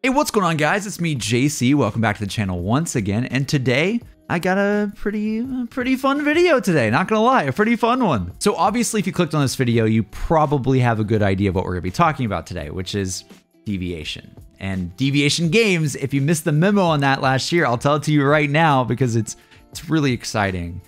Hey, what's going on, guys? It's me, JC. Welcome back to the channel once again. And today, I got a pretty fun video today. Not gonna lie, a pretty fun one. So obviously, if you clicked on this video, you probably have a good idea of what we're gonna be talking about today, which is Deviation. And Deviation Games, if you missed the memo on that last year, I'll tell it to you right now because it's really exciting.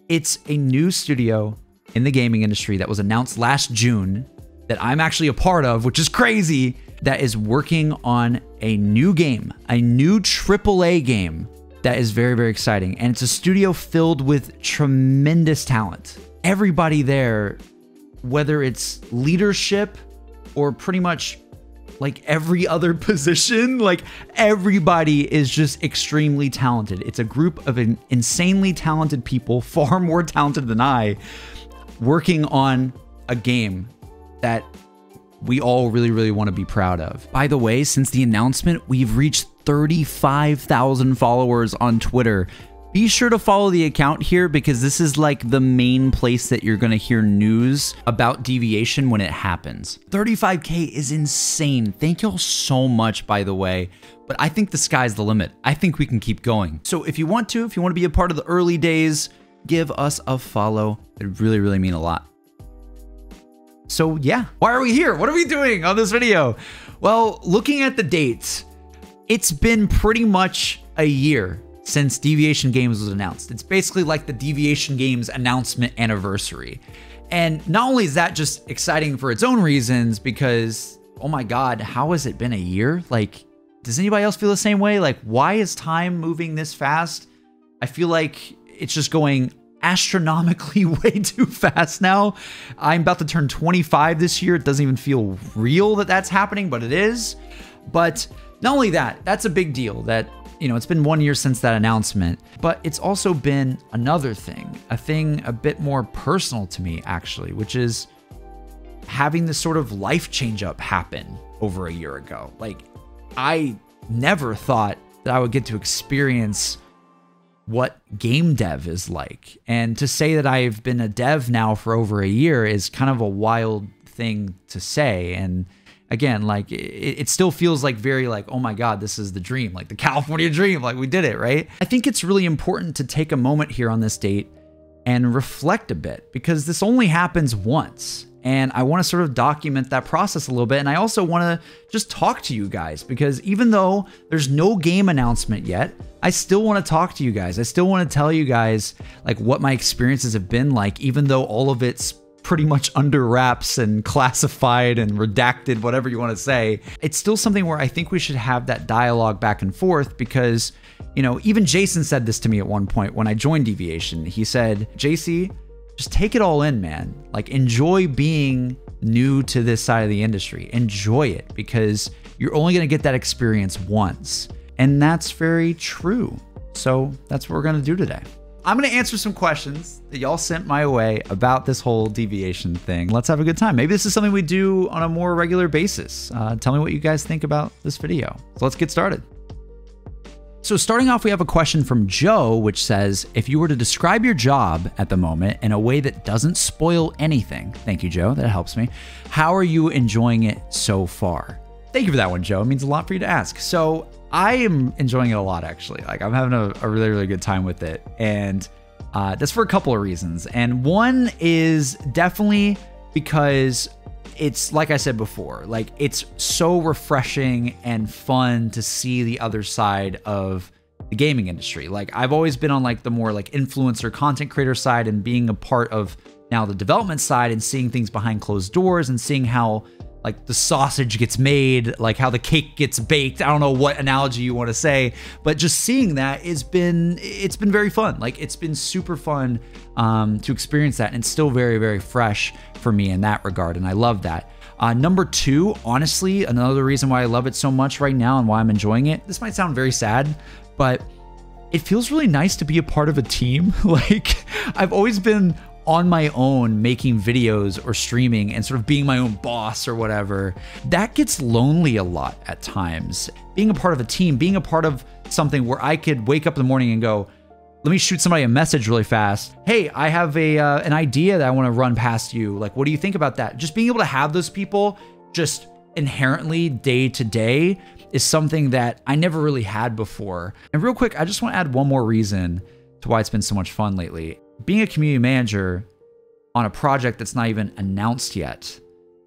It's a new studio in the gaming industry that was announced last June that I'm actually a part of, which is crazy, that is working on a new game, a new AAA game that is very exciting. And it's a studio filled with tremendous talent. Everybody there, whether it's leadership or pretty much like every other position, like everybody is just extremely talented. It's a group of insanely talented people, far more talented than I, working on a game that we all really want to be proud of. By the way, since the announcement, we've reached 35,000 followers on Twitter. Be sure to follow the account here because this is like the main place that you're going to hear news about Deviation when it happens. 35K is insane. Thank y'all so much, by the way. But I think the sky's the limit. I think we can keep going. So if you want to be a part of the early days, give us a follow. It'd really mean a lot. So yeah, why are we here? What are we doing on this video? Well, looking at the dates, it's been pretty much a year since Deviation Games was announced. It's basically like the Deviation Games announcement anniversary. And not only is that just exciting for its own reasons, because, oh my God, how has it been a year? Like, does anybody else feel the same way? Like, why is time moving this fast? I feel like it's just going astronomically way too fast now. I'm about to turn 25 this year. It doesn't even feel real that that's happening, but it is. But not only that, that's a big deal that, you know, it's been 1 year since that announcement, but it's also been another thing, a thing a bit more personal to me actually, which is having this sort of life change up happen over a year ago. Like, I never thought that I would get to experience what game dev is like. And to say that I've been a dev now for over a year is kind of a wild thing to say. And again, like it still feels like very like, oh my God, this is the dream, like the California dream, like we did it, right? I think it's really important to take a moment here on this date and reflect a bit because this only happens once. And I want to sort of document that process a little bit. And I also want to just talk to you guys because even though there's no game announcement yet, I still want to talk to you guys. I still want to tell you guys like what my experiences have been like, even though all of it's pretty much under wraps and classified and redacted, whatever you want to say. It's still something where I think we should have that dialogue back and forth because, you know, even Jason said this to me at one point when I joined Deviation. He said, JC, just take it all in, man. Like, enjoy being new to this side of the industry. Enjoy it because you're only going to get that experience once. And that's very true. So that's what we're going to do today. I'm going to answer some questions that y'all sent my way about this whole Deviation thing. Let's have a good time. Maybe this is something we do on a more regular basis. Tell me what you guys think about this video. So let's get started. So starting off, we have a question from Joe, which says, if you were to describe your job at the moment in a way that doesn't spoil anything, thank you, Joe, that helps me, how are you enjoying it so far? Thank you for that one, Joe. It means a lot for you to ask. So I am enjoying it a lot, actually. Like, I'm having a really good time with it. And that's for a couple of reasons. And one is definitely because it's, like I said before, like it's so refreshing and fun to see the other side of the gaming industry. Like, I've always been on like the more like influencer content creator side, and being a part of now the development side and seeing things behind closed doors and seeing how like the sausage gets made, like how the cake gets baked. I don't know what analogy you want to say, but just seeing that it's been very fun. Like, it's been super fun to experience that, and it's still very fresh for me in that regard. And I love that. Number two, honestly, another reason why I love it so much right now and why I'm enjoying it. This might sound very sad, but it feels really nice to be a part of a team. Like, I've always been on my own making videos or streaming and sort of being my own boss or whatever. That gets lonely a lot at times. Being a part of a team, being a part of something where I could wake up in the morning and go, let me shoot somebody a message really fast. Hey, I have an idea that I want to run past you. Like, what do you think about that? Just being able to have those people just inherently day to day is something that I never really had before. And real quick, I just want to add one more reason to why it's been so much fun lately. Being a community manager on a project that's not even announced yet,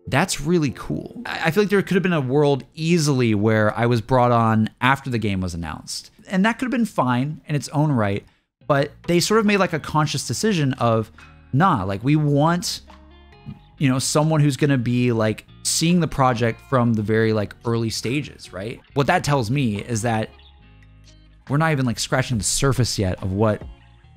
that's really cool. I feel like there could have been a world easily where I was brought on after the game was announced. And that could have been fine in its own right, but they sort of made like a conscious decision of, nah, like we want, you know, someone who's gonna be like seeing the project from the very like early stages, right? What that tells me is that we're not even like scratching the surface yet of what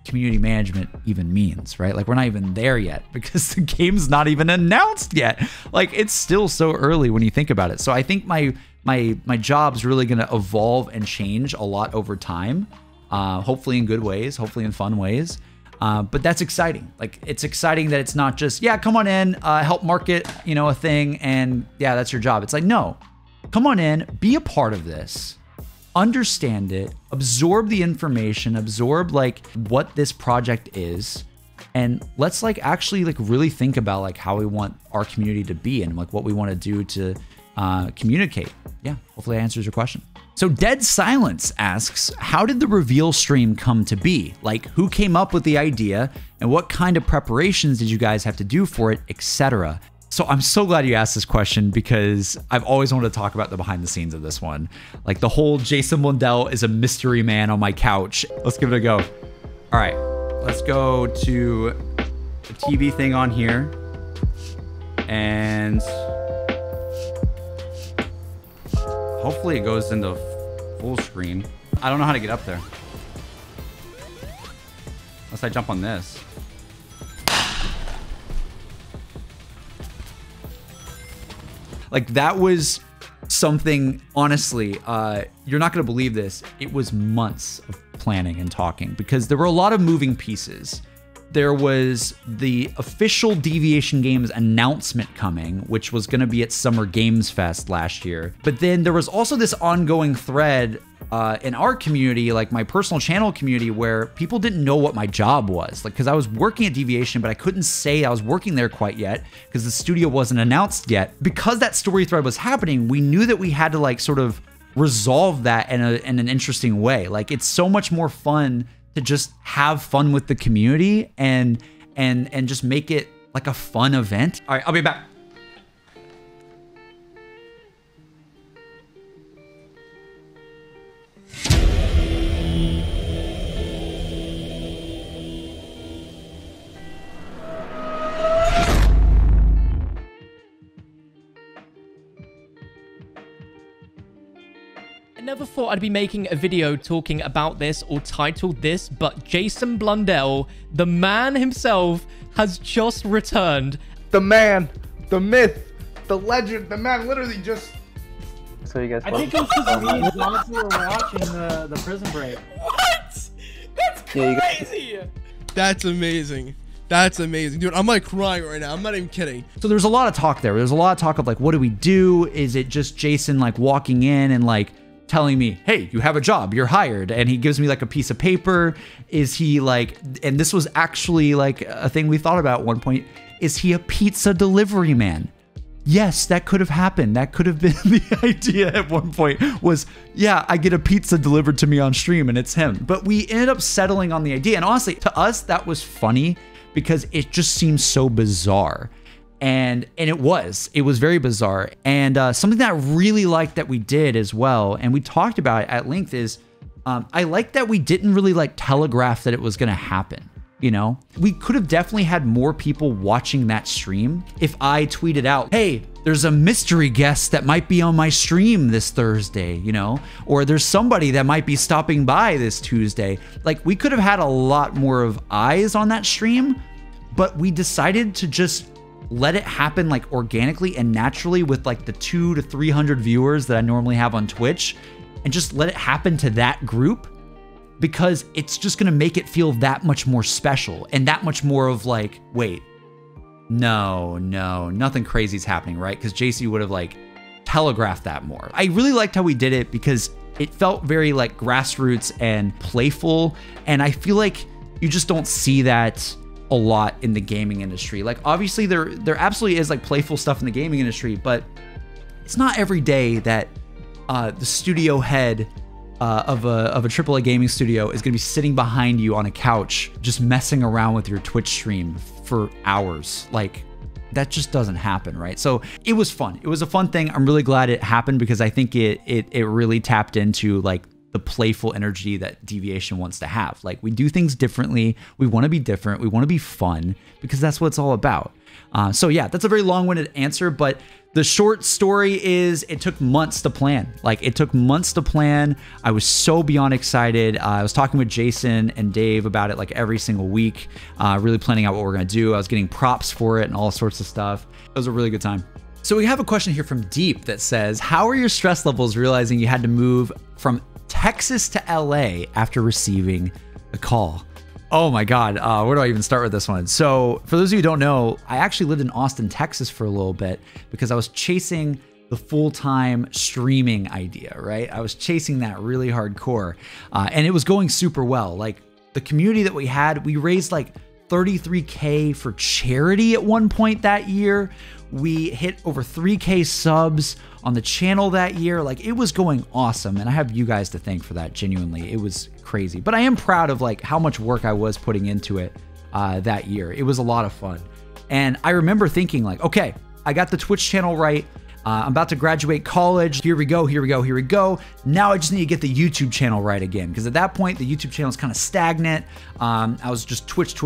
community management even means, right? Like we're not even there yet because the game's not even announced yet. Like it's still so early when you think about it. So I think my job's really gonna evolve and change a lot over time. Hopefully in good ways, hopefully in fun ways. But that's exciting. Like it's exciting that it's not just, yeah, come on in, help market, you know, a thing. And yeah, that's your job. It's like, no, come on in, be a part of this, understand it, absorb the information, absorb like what this project is. And let's like actually like really think about like how we want our community to be and like what we want to do to communicate. Yeah, hopefully that answers your question. So Dead Silence asks, how did the reveal stream come to be? Like who came up with the idea and what kind of preparations did you guys have to do for it, etc.? So I'm so glad you asked this question because I've always wanted to talk about the behind the scenes of this one. Like the whole Jason Blundell is a mystery man on my couch. Let's give it a go. All right, let's go to the TV thing on here. And hopefully it goes into full screen. I don't know how to get up there. Unless I jump on this. Like that was something, honestly, you're not gonna believe this. It was months of planning and talking because there were a lot of moving pieces. There was the official Deviation Games announcement coming, which was going to be at Summer Games Fest last year. But then there was also this ongoing thread in our community, like my personal channel community, where people didn't know what my job was. Like, because I was working at Deviation, but I couldn't say I was working there quite yet because the studio wasn't announced yet. Because that story thread was happening, we knew that we had to like sort of resolve that in an interesting way. Like, it's so much more fun to just have fun with the community and just make it like a fun event. All right, I'll be back. I never thought I'd be making a video talking about this or titled this, but Jason Blundell, the man himself, has just returned. The man, the myth, the legend, the man literally just... So you guys... I think it was because me and Johnson were watching the Prison Break. What? That's crazy! That's amazing. That's amazing. Dude, I'm like crying right now. I'm not even kidding. So there's a lot of talk there. There's a lot of talk of like, what do we do? Is it just Jason like walking in and like telling me, hey, you have a job, you're hired, and he gives me like a piece of paper? Is he like, and this was actually like a thing we thought about at one point, is he a pizza delivery man? Yes, that could have happened. That could have been the idea at one point was, yeah, I get a pizza delivered to me on stream and it's him. But we ended up settling on the idea. And honestly, to us, that was funny because it just seems so bizarre. And it was very bizarre. And something that I really liked that we did as well, and we talked about it at length, is I like that we didn't really like telegraph that it was gonna happen. You know, we could have definitely had more people watching that stream if I tweeted out, hey, there's a mystery guest that might be on my stream this Thursday, you know, or there's somebody that might be stopping by this Tuesday. Like, we could have had a lot more of eyes on that stream, but we decided to just let it happen like organically and naturally with like the 200 to 300 viewers that I normally have on Twitch, and just let it happen to that group, because it's just gonna make it feel that much more special and that much more of like, wait, no, nothing crazy's happening, right? Because JC would have like telegraphed that more. I really liked how we did it because it felt very like grassroots and playful, and I feel like you just don't see that a lot in the gaming industry. Like, obviously there absolutely is like playful stuff in the gaming industry, but it's not every day that the studio head of a AAA gaming studio is going to be sitting behind you on a couch, just messing around with your Twitch stream for hours. Like, that just doesn't happen, right? So it was fun. It was a fun thing. I'm really glad it happened because I think it really tapped into like the playful energy that Deviation wants to have. Like, we do things differently. We want to be different. We want to be fun because that's what it's all about. So yeah, that's a very long-winded answer, but the short story is it took months to plan. Like, it took months to plan. I was so beyond excited. I was talking with Jason and Dave about it like every single week, really planning out what we're gonna do. I was getting props for it and all sorts of stuff. It was a really good time. So we have a question here from Deep that says, how are your stress levels realizing you had to move from Texas to LA after receiving a call? Oh my God, where do I even start with this one? So for those of you who don't know, I actually lived in Austin, Texas for a little bit because I was chasing the full-time streaming idea, right? I was chasing that really hardcore and it was going super well. Like, the community that we had, we raised like $33K for charity at one point that year. We hit over 3K subs on the channel that year. Like, it was going awesome. And I have you guys to thank for that. Genuinely, it was crazy. But I am proud of like how much work I was putting into it that year. It was a lot of fun. And I remember thinking like, okay, I got the Twitch channel right. I'm about to graduate college. Here we go, here we go, here we go. Now I just need to get the YouTube channel right again. Because at that point, the YouTube channel is kind of stagnant. I was just Twitch,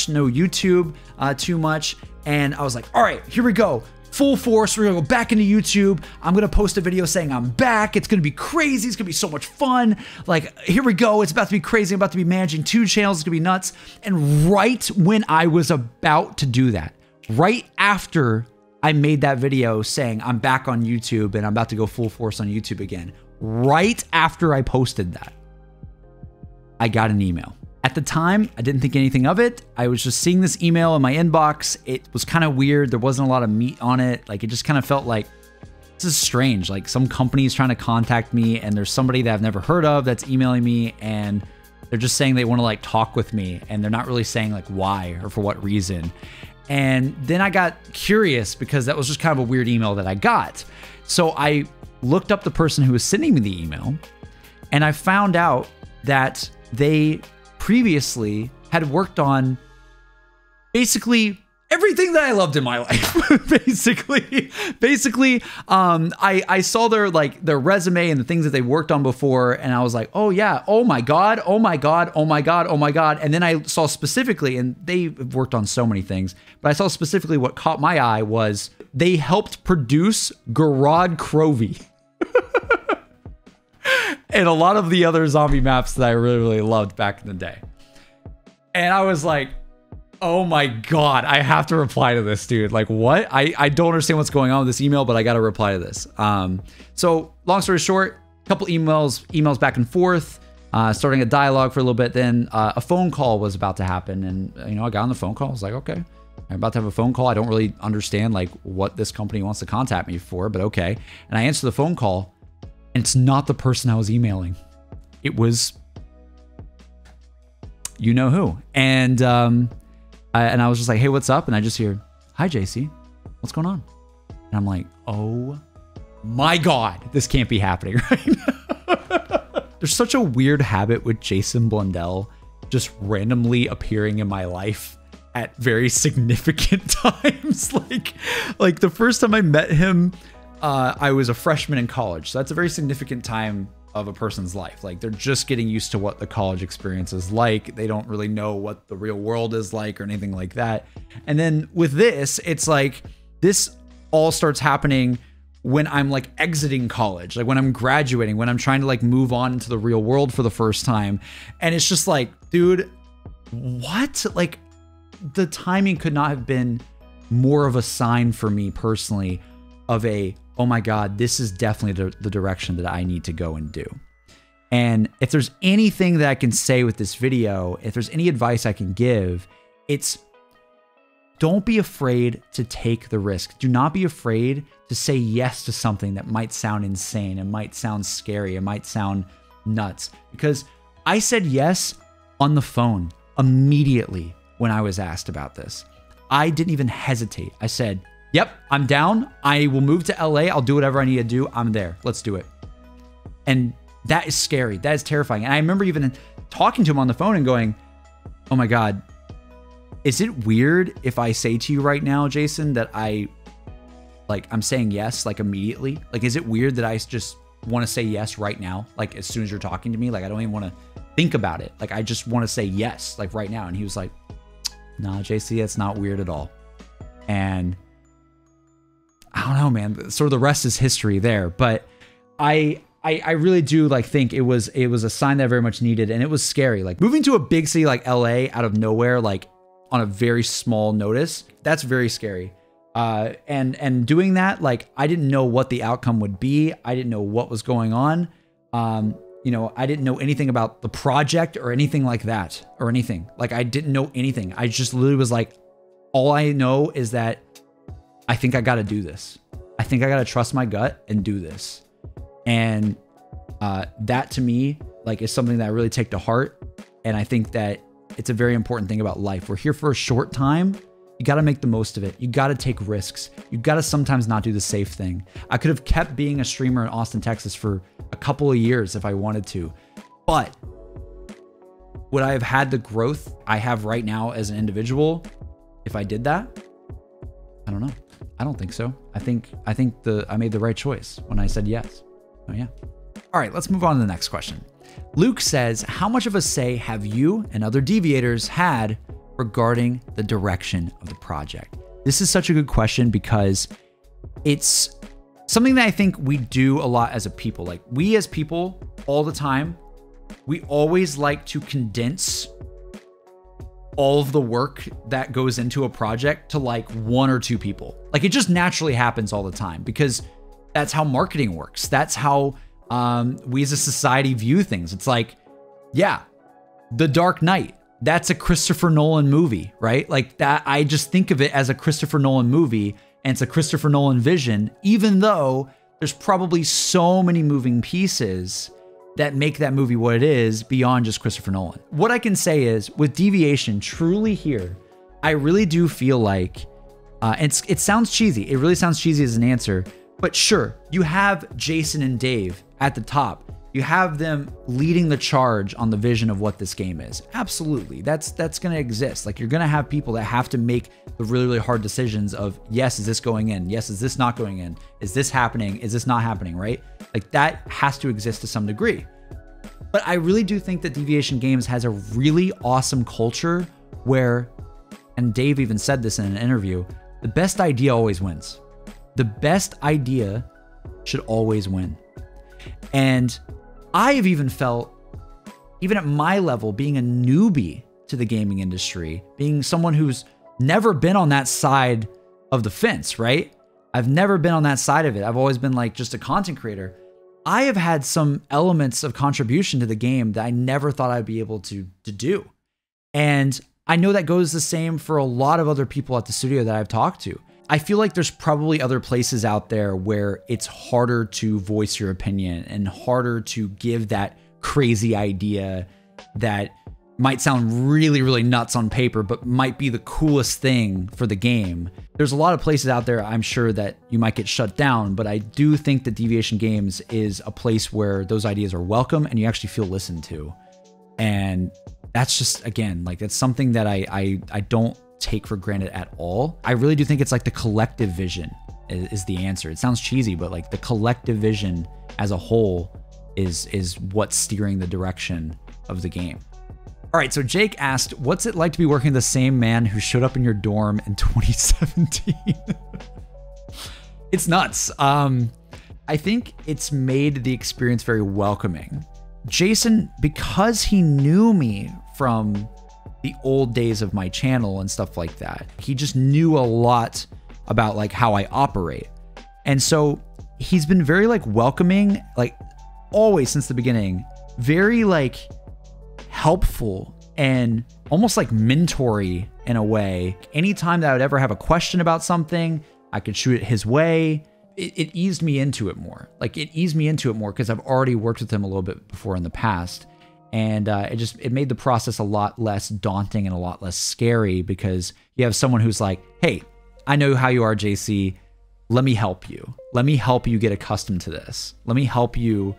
no YouTube too much. And I was like, all right, here we go. Full force. We're gonna go back into YouTube. I'm gonna post a video saying I'm back. It's gonna be crazy. It's gonna be so much fun. Like, here we go. It's about to be crazy. I'm about to be managing 2 channels. It's gonna be nuts. And right when I was about to do that, right after I made that video saying I'm back on YouTube and I'm about to go full force on YouTube again, right after I posted that, I got an email. At the time, I didn't think anything of it. I was just seeing this email in my inbox. It was kind of weird. There wasn't a lot of meat on it. Like, it just kind of felt like, this is strange. Like, some company is trying to contact me and there's somebody that I've never heard of that's emailing me and they're just saying they want to like talk with me and they're not really saying like why or for what reason. And then I got curious because that was just kind of a weird email that I got. So I looked up the person who was sending me the email and I found out that they previously had worked on basically everything that I loved in my life. basically, I saw their resume and the things that they worked on before, and I was like, oh yeah, oh my god. And then I saw specifically, and they worked on so many things, but I saw specifically what caught my eye was they helped produce Garage Crovy. And a lot of the other zombie maps that I really loved back in the day. And I was like, oh my God, I have to reply to this, dude. Like, what? I don't understand what's going on with this email, but I got to reply to this. So long story short, a couple emails back and forth, starting a dialogue for a little bit. Then a phone call was about to happen. And, you know, I got on the phone call. I was like, okay, I'm about to have a phone call. I don't really understand like what this company wants to contact me for, but okay. And I answer the phone call. And it's not the person I was emailing. It was, you know who. And I was just like, hey, what's up? And I just hear, hi, JC, what's going on? And I'm like, oh my God, this can't be happening right now. There's such a weird habit with Jason Blundell just randomly appearing in my life at very significant times. Like the first time I met him, I was a freshman in college. So that's a very significant time of a person's life. Like, they're just getting used to what the college experience is like. They don't really know what the real world is like or anything like that. And then with this, it's like, this all starts happening when I'm like exiting college, like when I'm graduating, when I'm trying to like move on into the real world for the first time. And it's just like, dude, what? Like, the timing could not have been more of a sign for me personally of a, oh my God, this is definitely the direction that I need to go and do. And if there's anything that I can say with this video, if there's any advice I can give, it's don't be afraid to take the risk. Do not be afraid to say yes to something that might sound insane. It might sound scary. It might sound nuts. Because I said yes on the phone immediately when I was asked about this. I didn't even hesitate. I said, yep, I'm down. I will move to LA. I'll do whatever I need to do. I'm there. Let's do it. And that is scary. That is terrifying. And I remember even talking to him on the phone and going, oh my God, is it weird if I say to you right now, Jason, that I'm saying yes, like immediately? Like, is it weird that I just want to say yes right now? Like as soon as you're talking to me, like I don't even want to think about it. Like I just want to say yes, like right now. And he was like, nah, JC, it's not weird at all. And I don't know, man, sort of the rest is history there. But I really do like think it was a sign that I very much needed. And it was scary. Like moving to a big city like LA out of nowhere, like on a very small notice, that's very scary. And doing that, like I didn't know what the outcome would be. I didn't know what was going on. You know, I didn't know anything about the project or anything like that or anything. Like I didn't know anything. I just literally was like, all I know is that I think I got to do this. I think I got to trust my gut and do this. And that to me, like, is something that I really take to heart. And I think that it's a very important thing about life. We're here for a short time. You got to make the most of it. You got to take risks. You got to sometimes not do the safe thing. I could have kept being a streamer in Austin, Texas for a couple of years if I wanted to, but would I have had the growth I have right now as an individual if I did that? I don't know. I don't think so. I think I made the right choice when I said yes. Oh yeah. All right, let's move on to the next question. Luke says, how much of a say have you and other deviators had regarding the direction of the project? This is such a good question because it's something that I think we do a lot as a people. Like we as people all the time, we always like to condense all of the work that goes into a project to like one or two people. Like it just naturally happens all the time because that's how marketing works. That's how we as a society view things. It's like, yeah, The Dark Knight, that's a Christopher Nolan movie, right? Like that, I just think of it as a Christopher Nolan movie and it's a Christopher Nolan vision, even though there's probably so many moving pieces that make that movie what it is beyond just Christopher Nolan. What I can say is with Deviation truly here, I really do feel like, it sounds cheesy. It really sounds cheesy as an answer, but sure, you have Jason and Dave at the top. You have them leading the charge on the vision of what this game is. Absolutely, that's going to exist. Like you're going to have people that have to make the really, really hard decisions of, yes, is this going in? Yes, is this not going in? Is this happening? Is this not happening, right? Like that has to exist to some degree. But I really do think that Deviation Games has a really awesome culture where, and Dave even said this in an interview, the best idea always wins. The best idea should always win. And I have even felt, even at my level, being a newbie to the gaming industry, being someone who's never been on that side of the fence, right? I've never been on that side of it. I've always been like just a content creator. I have had some elements of contribution to the game that I never thought I'd be able to do. And I know that goes the same for a lot of other people at the studio that I've talked to. I feel like there's probably other places out there where it's harder to voice your opinion and harder to give that crazy idea that might sound really, really nuts on paper, but might be the coolest thing for the game. There's a lot of places out there, I'm sure, that you might get shut down, but I do think that Deviation Games is a place where those ideas are welcome and you actually feel listened to. And that's just, again, like that's something that I don't take for granted at all. I really do think it's like the collective vision is the answer. It sounds cheesy, but like the collective vision as a whole is what's steering the direction of the game. All right, so Jake asked, what's it like to be working with the same man who showed up in your dorm in 2017? It's nuts. I think it's made the experience very welcoming. Jason, because he knew me from the old days of my channel and stuff like that, he just knew a lot about like how I operate. And so he's been very like welcoming, like always since the beginning, very like helpful and almost like mentory in a way. Anytime that I would ever have a question about something, I could shoot it his way. It eased me into it more. Like it eased me into it more because I've already worked with him a little bit before in the past. And it made the process a lot less daunting and a lot less scary because you have someone who's like, hey, I know how you are, JC. Let me help you. Let me help you get accustomed to this. Let me help you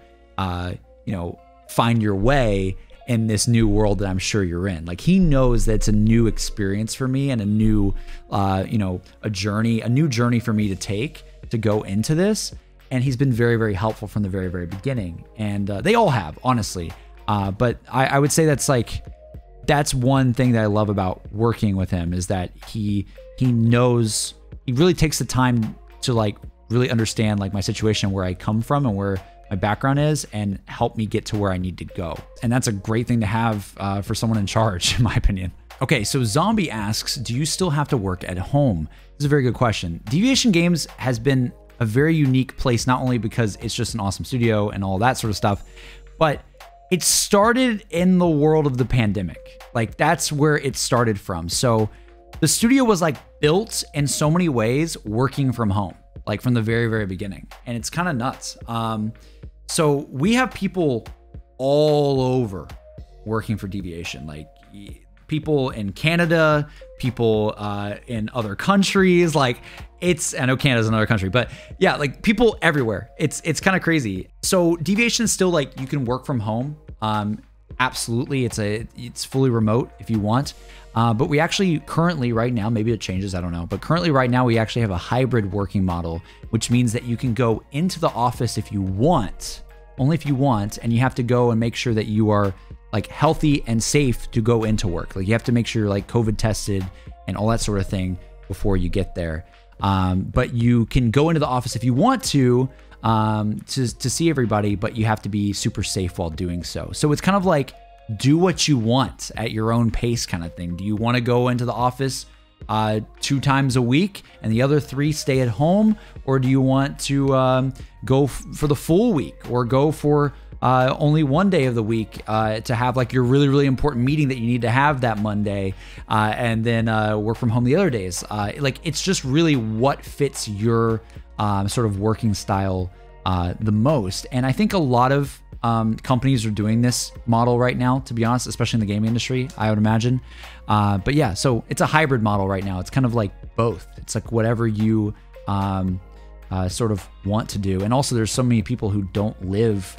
you know, find your way in this new world that I'm sure you're in. Like, he knows that it's a new experience for me and a new, you know, a new journey for me to take to go into this. And he's been very, very helpful from the very, very beginning. And they all have, honestly. But I would say that's one thing that I love about working with him, is that he knows, he really takes the time to like really understand like my situation, where I come from and where my background is, and help me get to where I need to go. And that's a great thing to have for someone in charge, in my opinion. Okay, so Zombie asks, do you still have to work at home? This is a very good question. Deviation Games has been a very unique place, not only because it's just an awesome studio and all that sort of stuff, but it started in the world of the pandemic. Like, that's where it started from. So the studio was like built in so many ways working from home, like from the very, very beginning. And it's kind of nuts. So we have people all over working for Deviation, like people in Canada, people in other countries. Like, I know Canada's another country, but yeah, like people everywhere. It's kind of crazy. So Deviation is still like, you can work from home. Absolutely. It's fully remote if you want. But we actually currently right now, maybe it changes, I don't know. But currently right now, we actually have a hybrid working model, which means that you can go into the office if you want, only if you want, and you have to go and make sure that you are like healthy and safe to go into work. Like, you have to make sure you're like COVID tested and all that sort of thing before you get there. But you can go into the office if you want to see everybody, but you have to be super safe while doing so. So it's kind of like, do what you want at your own pace kind of thing. Do you want to go into the office 2 times a week and the other 3 stay at home? Or do you want to go for the full week, or go for only one day of the week to have like your really, really important meeting that you need to have that Monday, and then work from home the other days? Like, it's just really what fits your sort of working style the most. And I think a lot of companies are doing this model right now, to be honest, especially in the gaming industry, I would imagine. But yeah, so it's a hybrid model right now. It's kind of like both. It's like whatever you sort of want to do. And also, there's so many people who don't live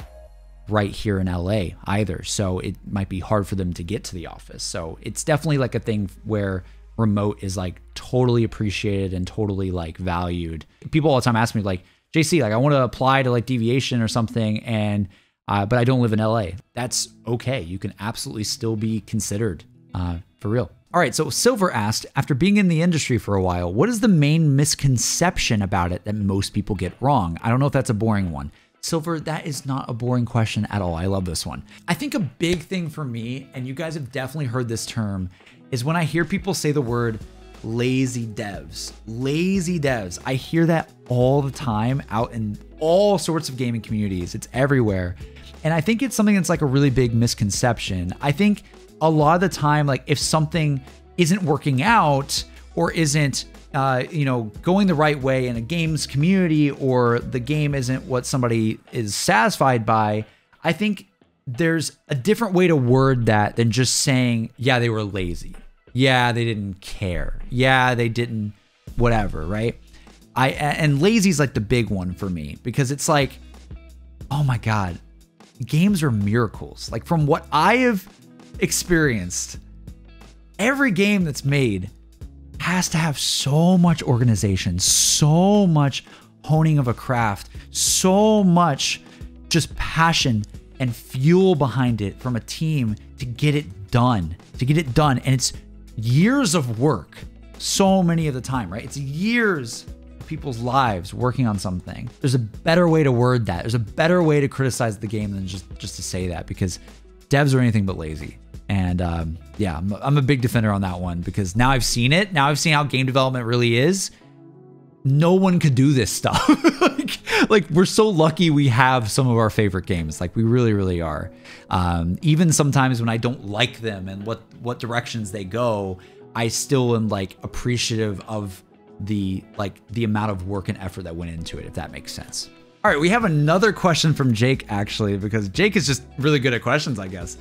right here in LA either. So it might be hard for them to get to the office. So it's definitely like a thing where remote is like totally appreciated and totally like valued. People all the time ask me like, JC, like I want to apply to like Deviation or something, and but I don't live in LA. That's okay. You can absolutely still be considered for real. All right, so Silver asked, after being in the industry for a while, what is the main misconception about it that most people get wrong? I don't know if that's a boring one. Silver, that is not a boring question at all. I love this one. I think a big thing for me, and you guys have definitely heard this term, is when I hear people say the word lazy devs. Lazy devs. I hear that all the time out in all sorts of gaming communities. It's everywhere. And I think it's something that's like a really big misconception. I think a lot of the time, like if something isn't working out or isn't you know, going the right way in a games community, or the game isn't what somebody is satisfied by, I think there's a different way to word that than just saying, yeah, they were lazy. Yeah, they didn't care. Yeah, they didn't whatever, right? And lazy is like the big one for me, because it's like, oh my God, games are miracles. Like, from what I have experienced, every game that's made has to have so much organization, so much honing of a craft, so much just passion and fuel behind it from a team to get it done, And it's years of work, so many of the time, right? It's years of people's lives working on something. There's a better way to word that. There's a better way to criticize the game than just to say that, because devs are anything but lazy. And yeah, I'm a big defender on that one, because now I've seen it. Now I've seen how game development really is. No one could do this stuff. like we're so lucky we have some of our favorite games. Like, we really, really are. Even sometimes when I don't like them and what directions they go, I still am like appreciative of the amount of work and effort that went into it, if that makes sense. All right, we have another question from Jake, actually, because Jake is just really good at questions, I guess.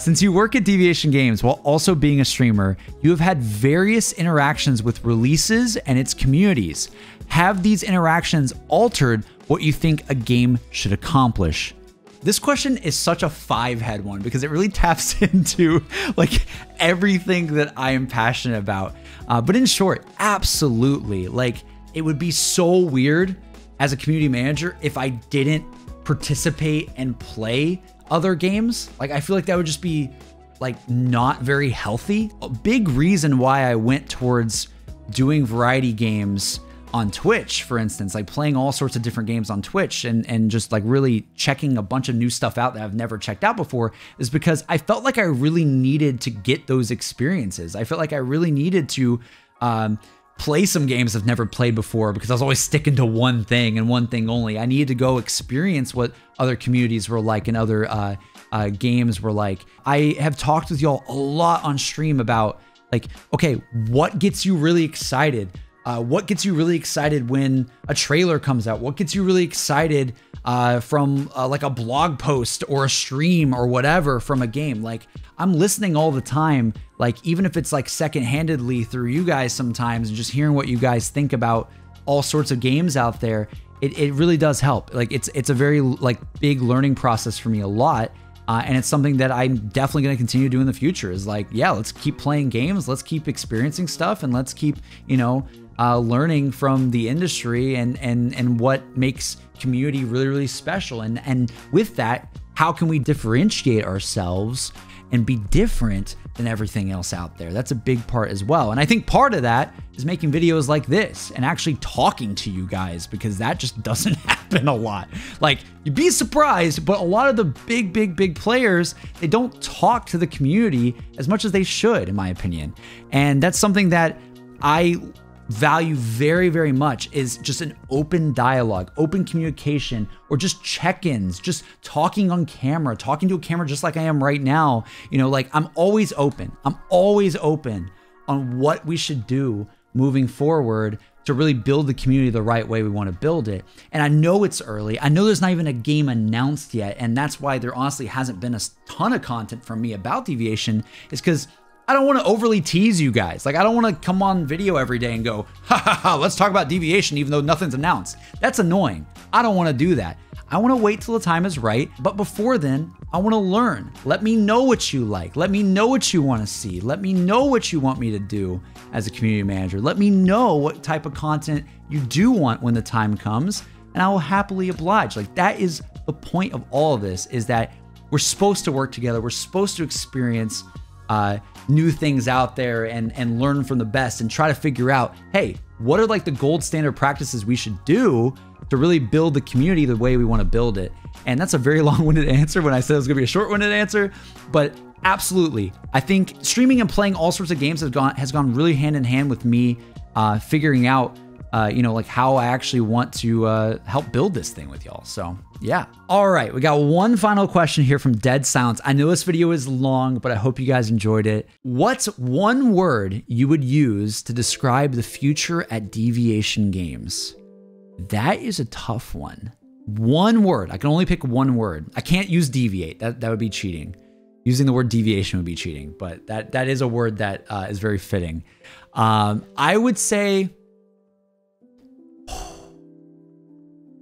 Since you work at Deviation Games while also being a streamer, you have had various interactions with releases and its communities. Have these interactions altered what you think a game should accomplish? This question is such a five-head one because it really taps into like everything that I am passionate about. But in short, absolutely. Like, it would be so weird as a community manager if I didn't participate and play other games. Like, I feel like that would just be like not very healthy. A big reason why I went towards doing variety games on Twitch, for instance, like playing all sorts of different games on Twitch and just like really checking a bunch of new stuff out that I've never checked out before, is because I felt like I really needed to get those experiences. I felt like I really needed to play some games I've never played before because I was always sticking to one thing and one thing only. I needed to go experience what other communities were like and other games were like. I have talked with y'all a lot on stream about like, okay, what gets you really excited? What gets you really excited when a trailer comes out? What gets you really excited from like a blog post or a stream or whatever from a game? Like, I'm listening all the time, like even if it's like secondhandedly through you guys sometimes, and just hearing what you guys think about all sorts of games out there. It really does help. Like, it's a very like big learning process for me a lot. And it's something that I'm definitely going to continue to do in the future, is like, yeah, let's keep playing games. Let's keep experiencing stuff, and let's keep, you know, learning from the industry and what makes community really, really special. And with that, how can we differentiate ourselves and be different than everything else out there? That's a big part as well. And I think part of that is making videos like this and actually talking to you guys, because that just doesn't happen a lot. Like, you'd be surprised, but a lot of the big players, they don't talk to the community as much as they should, in my opinion. And that's something that I value very, very much, is just an open dialogue, open communication, or just check-ins, just talking on camera, talking to a camera just like I am right now. You know, like, I'm always open. I'm always open on what we should do moving forward to really build the community the right way we want to build it. And I know it's early. I know there's not even a game announced yet. And that's why there honestly hasn't been a ton of content from me about Deviation, is because I don't want to overly tease you guys. Like, I don't want to come on video every day and go, let's talk about Deviation even though nothing's announced. That's annoying. I don't want to do that. I want to wait till the time is right. But before then, I want to learn. Let me know what you like. Let me know what you want to see. Let me know what you want me to do as a community manager. Let me know what type of content you do want when the time comes, and I will happily oblige. Like, that is the point of all of this, is that we're supposed to work together. We're supposed to experience new things out there and learn from the best and try to figure out, hey, what are like the gold standard practices we should do to really build the community the way we want to build it. And that's a very long-winded answer when I said it was gonna be a short-winded answer, but absolutely. I think streaming and playing all sorts of games has gone really hand in hand with me figuring out you know, like how I actually want to help build this thing with y'all. So yeah. All right, we got one final question here from Dead Silence. I know this video is long, but I hope you guys enjoyed it. What's one word you would use to describe the future at Deviation Games? That is a tough one. One word. I can only pick one word. I can't use deviate. That would be cheating. Using the word deviation would be cheating, but that is a word that is very fitting. I would say,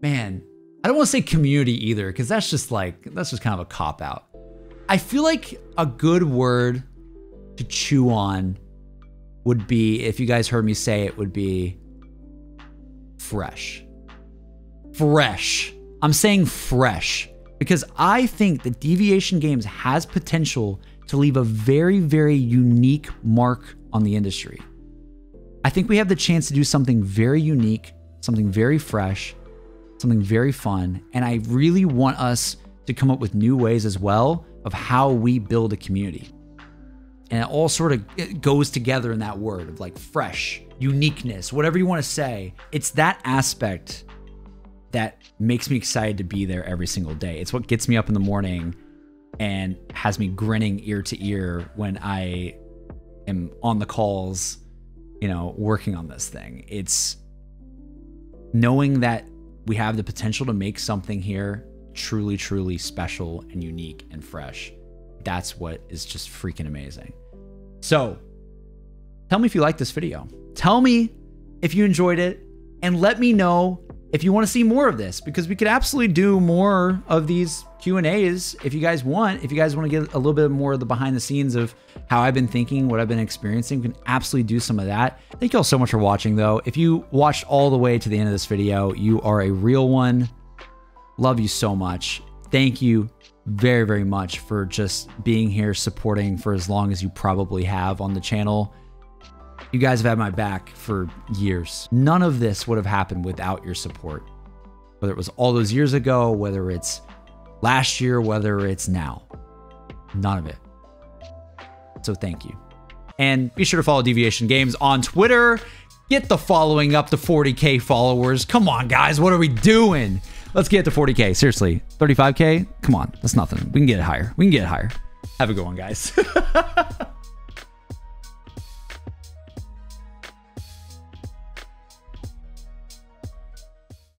man, I don't want to say community either, because that's just kind of a cop out. I feel like a good word to chew on would be, if you guys heard me say it, would be fresh. Fresh. I'm saying fresh because I think that Deviation Games has potential to leave a very, very unique mark on the industry. I think we have the chance to do something very unique, something very fresh, something very fun. And I really want us to come up with new ways as well of how we build a community. And it all sort of goes together in that word of like fresh, uniqueness, whatever you want to say. It's that aspect that makes me excited to be there every single day. It's what gets me up in the morning and has me grinning ear to ear when I am on the calls, you know, working on this thing. It's knowing that we have the potential to make something here truly, truly special and unique and fresh. That's what is just freaking amazing. So tell me if you like this video. Tell me if you enjoyed it, and let me know if you want to see more of this, because we could absolutely do more of these Q&As if you guys want. If you guys want to get a little bit more of the behind the scenes of how I've been thinking, what I've been experiencing, we can absolutely do some of that. Thank you all so much for watching, though. If you watched all the way to the end of this video, you are a real one. Love you so much. Thank you very, very much for just being here, supporting for as long as you probably have on the channel. You guys have had my back for years. None of this would have happened without your support. Whether it was all those years ago, whether it's last year, whether it's now. None of it. So thank you. And be sure to follow Deviation Games on Twitter. Get the following up to 40K followers. Come on, guys. What are we doing? Let's get to 40K. Seriously. 35K? Come on. That's nothing. We can get it higher. We can get it higher. Have a good one, guys.